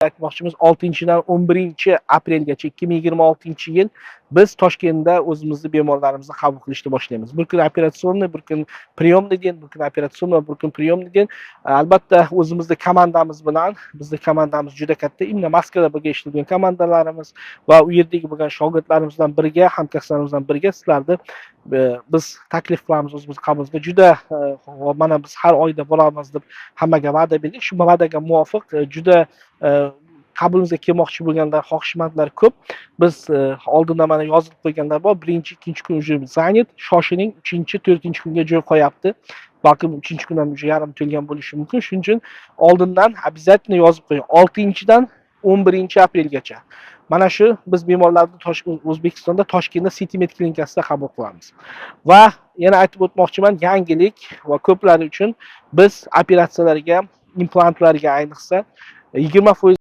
aytmoqchimiz 6-dan 11-aprelgacha 2026-yil biz Toshkentda o'zimizni bemorlarimizni qabul qilishni boshlaymiz. Bir kun operatsionni, bir kun priyomni deyin, bir kun operatsion va bir kun priyomni deyin. Albatta o'zimizning komandamiz bilan, bizning komandamiz juda katta, imla Moskvada birga ishlagan komandalarimiz va u yerdagi bo'lgan shogirdlarimiz bilan birga, hamkasblarimiz bilan birga sizlarni biz taklif qilamiz o'zimiz qabulga. Juda mana biz har oyda boramiz deb hammaga va'da berdik. Shu va'daga muvofiq juda qabulimizga kelmoqchi bo'lganlar, xohishmandlar ko'p. Biz oldindan mana yozib qo'yganlar bor. 1-2 kun уже занят. Shoshiling, 3-4 kunga joy qo'yapti. Balkim 3-kundan уже yarim to'lgan bo'lishi mumkin. Shuning uchun oldindan обязательно yozib qo'ying. 6-dan 11-aprelgacha. Mana shu biz bemorlarni O'zbekistonda Toshkentda City Med klinikasida qabul qilamiz. Va yana aytib o'tmoqchiman, yangilik va ko'plar uchun biz operatsiyalarga, implantlarga ayniqsa 20%